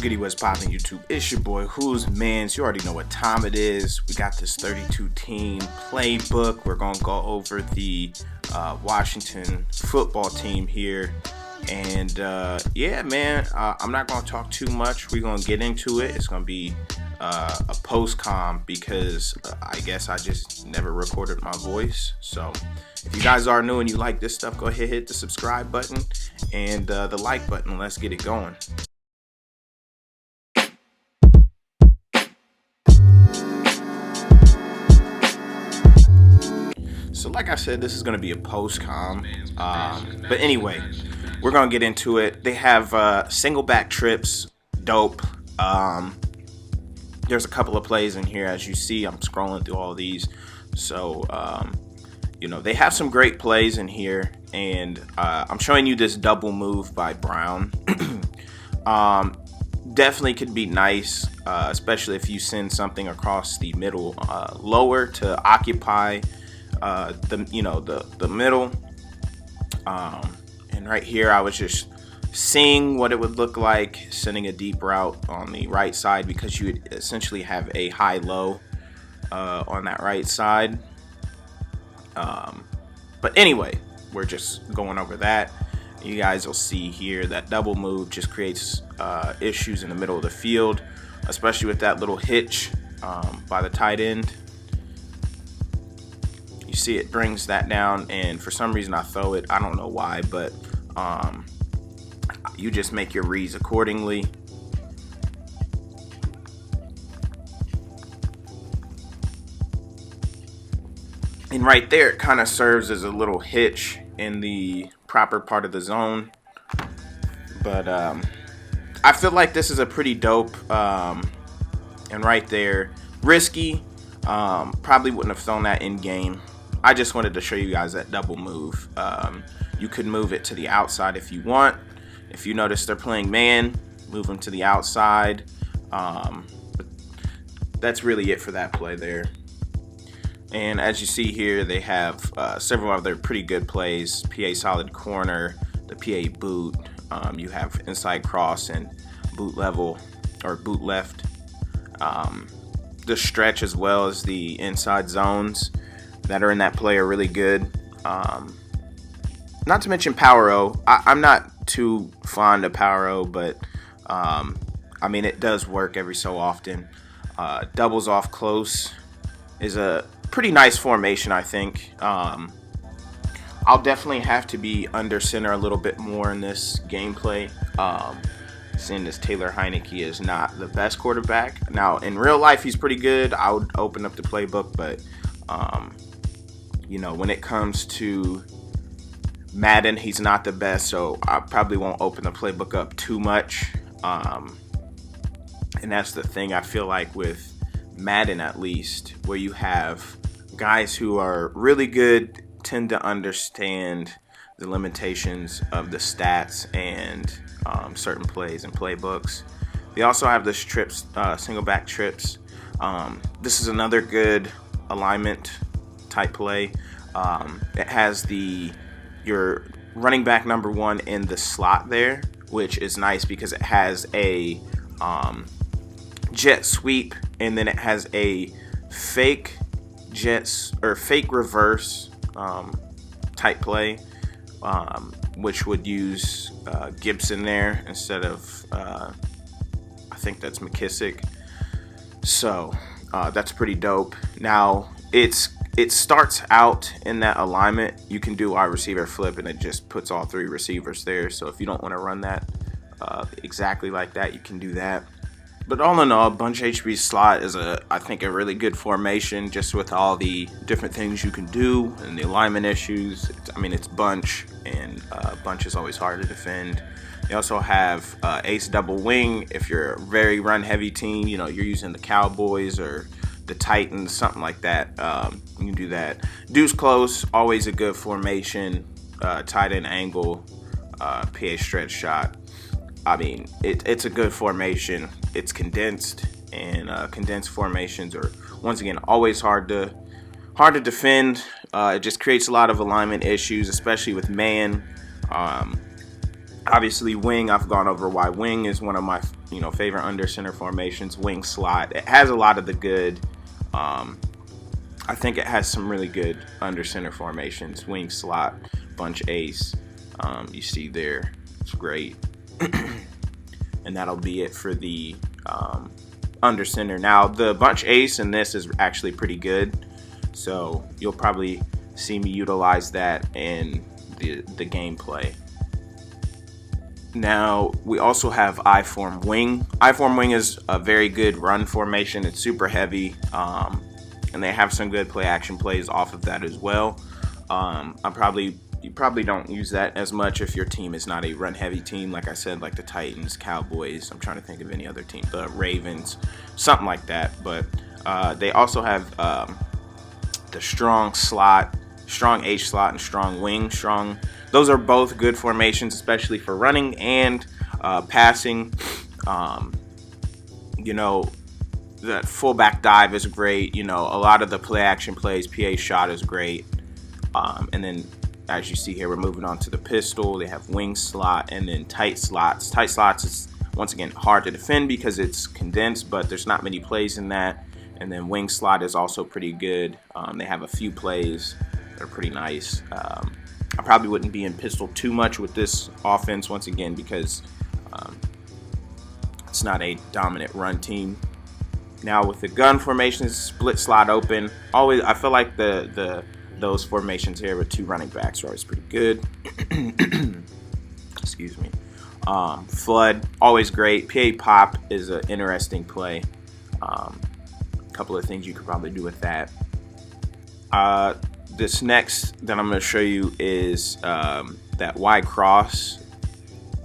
goody, what's poppin' YouTube? It's your boy WhosManz. You already know what time it is. We got this 32 team playbook. We're gonna go over the Washington football team here. And yeah, man, I'm not gonna talk too much. We're gonna get into it. It's gonna be a post-com because I guess I just never recorded my voice. So if you guys are new and you like this stuff, go ahead, hit the subscribe button and the like button. Let's get it going. So like I said, this is going to be a post-com, but anyway, we're going to get into it. They have single back trips, dope. There's a couple of plays in here, as you see. I'm scrolling through all these. So, you know, they have some great plays in here, and I'm showing you this double move by Brown. Definitely could be nice, especially if you send something across the middle, lower to occupy the middle. And right here I was just seeing what it would look like sending a deep route on the right side, because you would essentially have a high-low on that right side. But anyway, we're just going over that. You guys will see here that double move just creates issues in the middle of the field, especially with that little hitch by the tight end. You see it brings that down, and for some reason I throw it. I don't know why, but you just make your reads accordingly. And right there, it kind of serves as a little hitch in the proper part of the zone. But I feel like this is a pretty dope, and right there, risky. Probably wouldn't have thrown that in game. I just wanted to show you guys that double move. You could move it to the outside if you want. If you notice they're playing man, move them to the outside. But that's really it for that play there. And as you see here, they have several other pretty good plays. PA solid corner, the PA boot. You have inside cross and boot level or boot left. The stretch as well as the inside zones that are in that play are really good. Not to mention Power O. I'm not too fond of Power O, but I mean, it does work every so often. Doubles off close is a pretty nice formation, I think. I'll definitely have to be under center a little bit more in this gameplay. Seeing as Taylor Heineke is not the best quarterback. Now, in real life, he's pretty good. I would open up the playbook, but you know, when it comes to Madden, he's not the best, so I probably won't open the playbook up too much. And that's the thing I feel like with Madden, at least, where you have guys who are really good tend to understand the limitations of the stats and certain plays and playbooks. They also have this trips, single back trips. This is another good alignment type play. It has your running back number one in the slot there, which is nice because it has a jet sweep, and then it has a fake jets or fake reverse type play, which would use Gibson there instead of I think that's McKissick. So that's pretty dope. Now it starts out in that alignment. You can do wide receiver flip, and it just puts all three receivers there. So if you don't want to run that exactly like that, you can do that. But all in all, bunch HB slot is I think a really good formation, just with all the different things you can do and the alignment issues. It's bunch, and bunch is always hard to defend. They also have ace double wing. If you're a very run heavy team, you know, you're using the Cowboys or the Titans, something like that. You can do that. Deuce close, always a good formation. Tight end angle, PA stretch shot. I mean, it's a good formation. It's condensed, and condensed formations are, once again, always hard to defend. It just creates a lot of alignment issues, especially with man. Obviously, wing. I've gone over why wing is one of my favorite under center formations, wing slot. It has a lot of the good. I think it has some really good under center formations, wing slot, bunch ace. You see there, it's great. And that'll be it for the under center. Now the bunch ace in this is actually pretty good, so you'll probably see me utilize that in the gameplay. Now we also have Iform Wing. Iform Wing is a very good run formation. It's super heavy, and they have some good play action plays off of that as well. You probably don't use that as much if your team is not a run heavy team, like I said, like the Titans, Cowboys. I'm trying to think of any other team, the Ravens, something like that. But they also have the strong slot, strong H slot, and strong wing. Those are both good formations, especially for running and passing. That fullback dive is great. A lot of the play action plays, PA shot is great. And then, as you see here, we're moving on to the pistol. They have wing slot and then tight slots. Tight slots is, once again, hard to defend because it's condensed, but there's not many plays in that. And then wing slot is also pretty good. They have a few plays that are pretty nice. I probably wouldn't be in pistol too much with this offense, once again, because it's not a dominant run team. Now with the gun formations, split slot open. Always, I feel like those formations here with two running backs are always pretty good. Excuse me. Flood, always great. PA pop is an interesting play. A couple of things you could probably do with that. This next that I'm going to show you is that Y cross.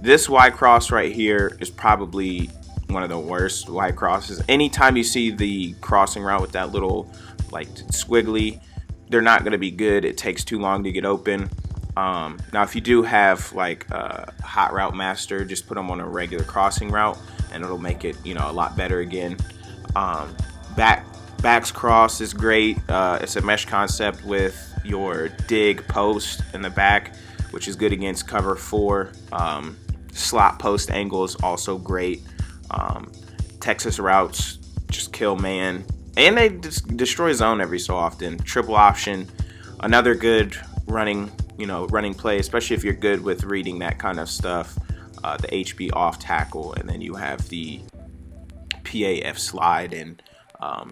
This Y cross right here is probably one of the worst Y crosses. Anytime you see the crossing route with that little squiggly, they're not going to be good. It takes too long to get open. Now if you do have a hot route master, just put them on a regular crossing route and it'll make it a lot better again. Backs cross is great. It's a mesh concept with your dig post in the back, which is good against cover 4. Slot post angle is also great. Texas routes just kill man, and they destroy zone every so often. Triple option, another good running play, especially if you're good with reading that kind of stuff. The HB off tackle, and then you have the PAF slide and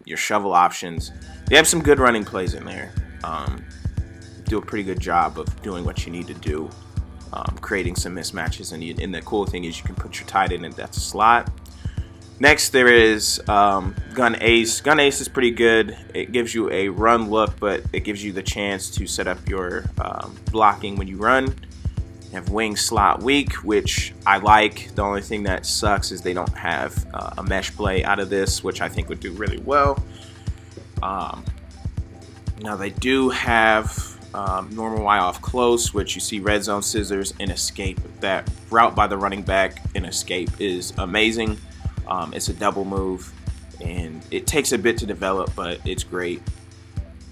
your shovel options. They have some good running plays in there. Do a pretty good job of doing what you need to do, creating some mismatches. And the cool thing is you can put your tight end in that's a slot. Next, there is Gun Ace. Gun Ace is pretty good. It gives you a run look, but it gives you the chance to set up your blocking when you run. You have Wing Slot Weak, which I like. The only thing that sucks is they don't have a mesh play out of this, which I think would do really well. Now they do have normal Y off close, which you see red zone scissors and escape. That route by the running back and escape is amazing. It's a double move, and it takes a bit to develop, but it's great.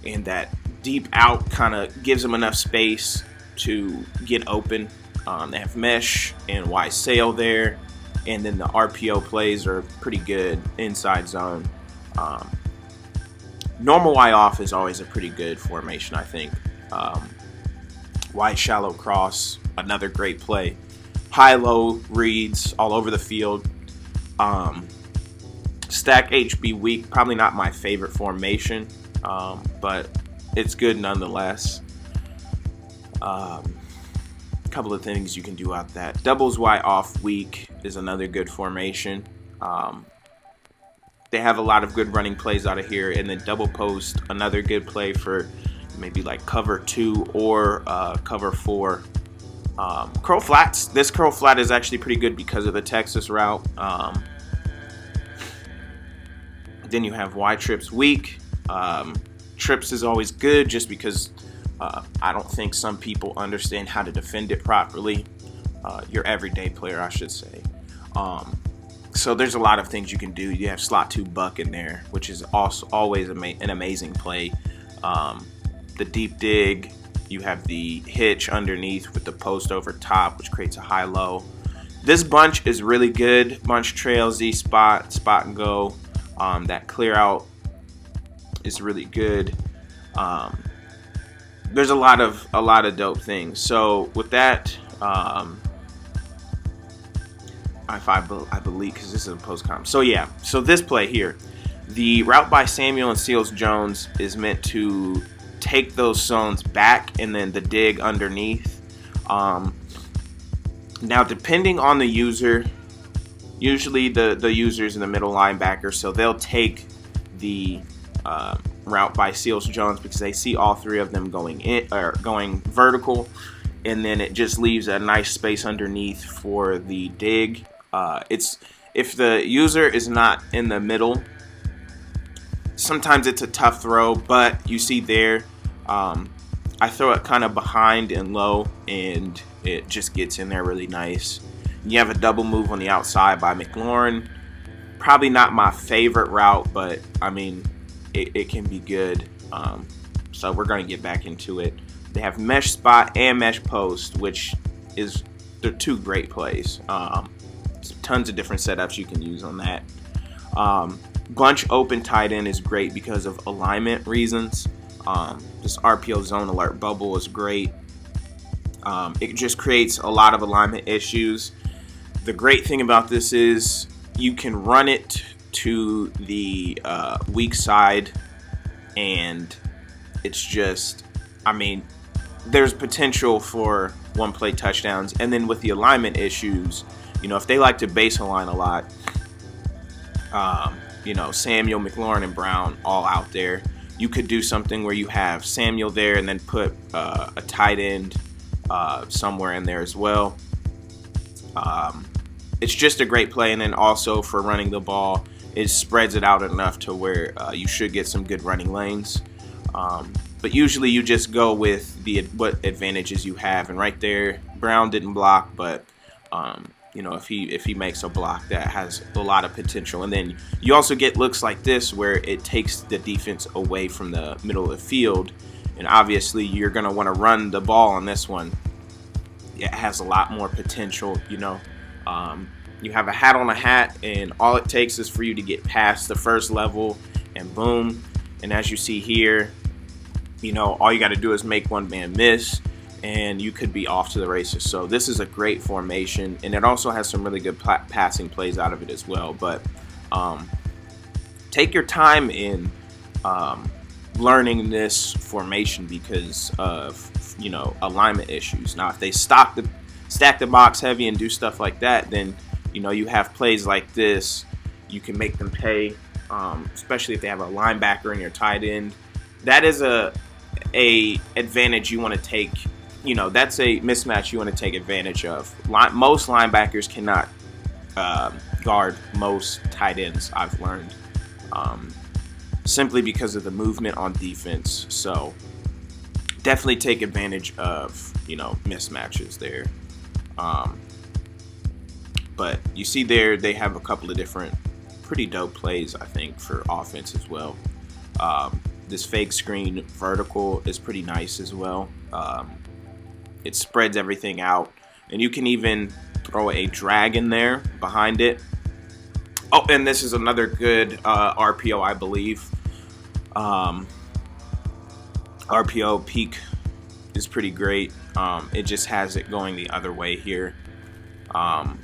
And that deep out kind of gives them enough space to get open. They have mesh and Y sail there, and then the RPO plays are pretty good inside zone. Normal Y off is always a pretty good formation, I think. Y shallow cross, another great play. High-low reads all over the field. Stack HB weak, probably not my favorite formation, but it's good nonetheless. A couple of things you can do out that. Doubles Y off weak is another good formation. They have a lot of good running plays out of here, and then double post, another good play for maybe cover 2 or cover 4. Curl flats. This curl flat is actually pretty good because of the Texas route. Then you have Y trips weak. Trips is always good just because I don't think some people understand how to defend it properly. Your everyday player, I should say. So there's a lot of things you can do. You have slot 2 buck in there, which is also always an amazing play. The deep dig. You have the hitch underneath with the post over top, which creates a high-low. This bunch is really good. Bunch, trail, Z spot, spot and go. That clear out is really good. There's a lot of dope things. So with that, I believe, because this is a post-com. So yeah, so this play here, the route by Samuel and Seals Jones is meant to take those zones back and then the dig underneath. Now, depending on the user, usually the user's in the middle linebacker, so they'll take the route by Seals Jones because they see all three of them going in or going vertical, and then it just leaves a nice space underneath for the dig. It's if the user is not in the middle, sometimes it's a tough throw, but you see there, I throw it kind of behind and low, and it just gets in there really nice. You have a double move on the outside by McLaurin. Probably not my favorite route, but I mean, it can be good. So we're going to get back into it. They have mesh spot and mesh post, which they're two great plays. Tons of different setups you can use on that. Bunch open tight end is great because of alignment reasons. This RPO zone alert bubble is great. It just creates a lot of alignment issues. The great thing about this is you can run it to the weak side, and it's just, I mean, there's potential for one play touchdowns. And then with the alignment issues, you know, if they like to base align a lot, you know, Samuel, McLaurin, and Brown all out there, you could do something where you have Samuel there and then put a tight end somewhere in there as well. It's just a great play, and then also for running the ball, it spreads it out enough to where you should get some good running lanes. But usually you just go with what advantages you have, and right there, Brown didn't block, but you know, if he makes a block, that has a lot of potential. And then you also get looks like this where it takes the defense away from the middle of the field, and obviously you're going to want to run the ball on this one. It has a lot more potential, you know. You have a hat on a hat, and all it takes is for you to get past the first level, and boom. And as you see here, you know, all you got to do is make one man miss, and you could be off to the races. So this is a great formation, and it also has some really good passing plays out of it as well. But take your time in learning this formation because of, you know, alignment issues. Now, if they stack the box heavy and do stuff like that, then, you know, you have plays like this. You can make them pay, especially if they have a linebacker in your tight end. That is a advantage you want to take. You know, that's a mismatch you want to take advantage of. Most linebackers cannot guard most tight ends, I've learned, simply because of the movement on defense. So definitely take advantage of, you know, mismatches there. But you see there, they have a couple of different pretty dope plays, I think, for offense as well. This fake screen vertical is pretty nice as well. It spreads everything out, and you can even throw a drag in there behind it. Oh, and this is another good RPO, I believe. RPO peak is pretty great. It just has it going the other way here.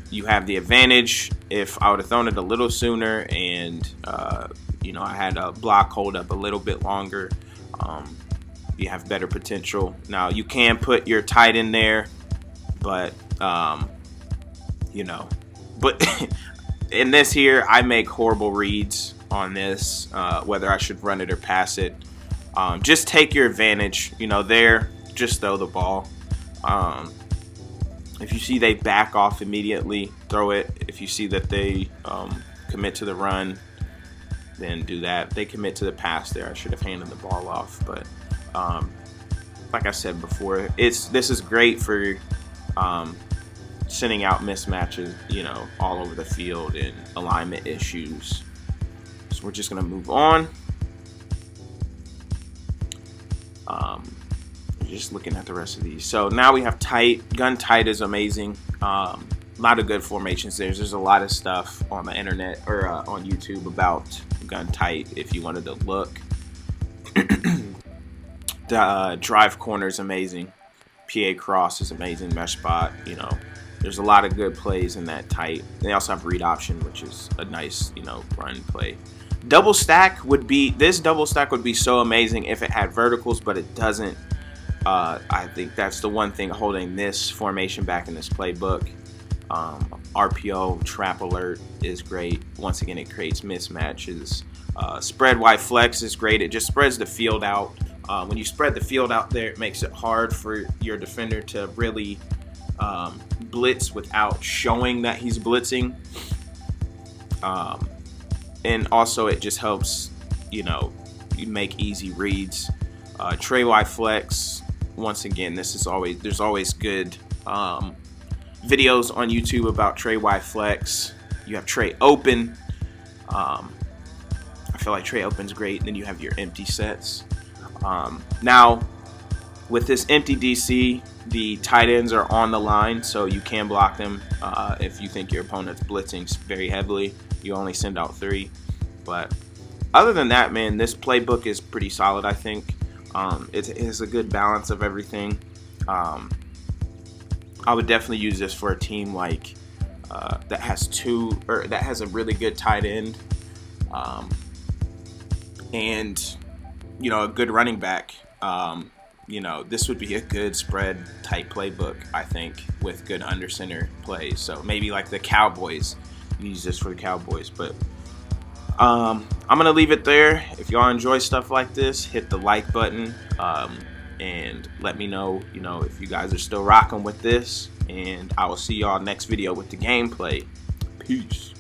You have the advantage. If I would have thrown it a little sooner and you know, I had a block hold up a little bit longer, you have better potential. Now you can put your tight end there, but you know, but in this here, I make horrible reads on this, whether I should run it or pass it. Just take your advantage, you know, there, just throw the ball. If you see they back off immediately, throw it. If you see that they commit to the run, then do that. They commit to the pass there, I should have handed the ball off. But like I said before, this is great for sending out mismatches, you know, all over the field and alignment issues. So we're just going to move on. Just looking at the rest of these. So now we have tight. Gun tight is amazing. a lot of good formations there. There's a lot of stuff on the internet or on YouTube about gun tight if you wanted to look. The drive corner is amazing. PA cross is amazing. Mesh spot, you know, there's a lot of good plays in that tight. They also have read option, which is a nice, you know, run play. Double stack would be, this double stack would be so amazing if it had verticals, but it doesn't. I think that's the one thing holding this formation back in this playbook. RPO trap alert is great. Once again, it creates mismatches. Spread Y Flex is great. It just spreads the field out. When you spread the field out there, it makes it hard for your defender to really blitz without showing that he's blitzing. And also it just helps, you know, you make easy reads. Trey Y Flex, once again, there's always good videos on YouTube about Trey Y Flex. You have Trey Open. I feel like Trey Open's great. And then you have your empty sets. Now, with this empty DC, the tight ends are on the line, so you can block them if you think your opponent's blitzing very heavily. You only send out 3. But other than that, man, this playbook is pretty solid, I think. It has a good balance of everything. I would definitely use this for a team like that has a really good tight end, and you know, a good running back. You know, this would be a good spread type playbook, I think, with good under center plays. So maybe like the Cowboys, use this for the Cowboys. But I'm gonna leave it there. If y'all enjoy stuff like this, hit the like button, and let me know, you know, if you guys are still rocking with this. And I will see y'all next video with the gameplay. Peace.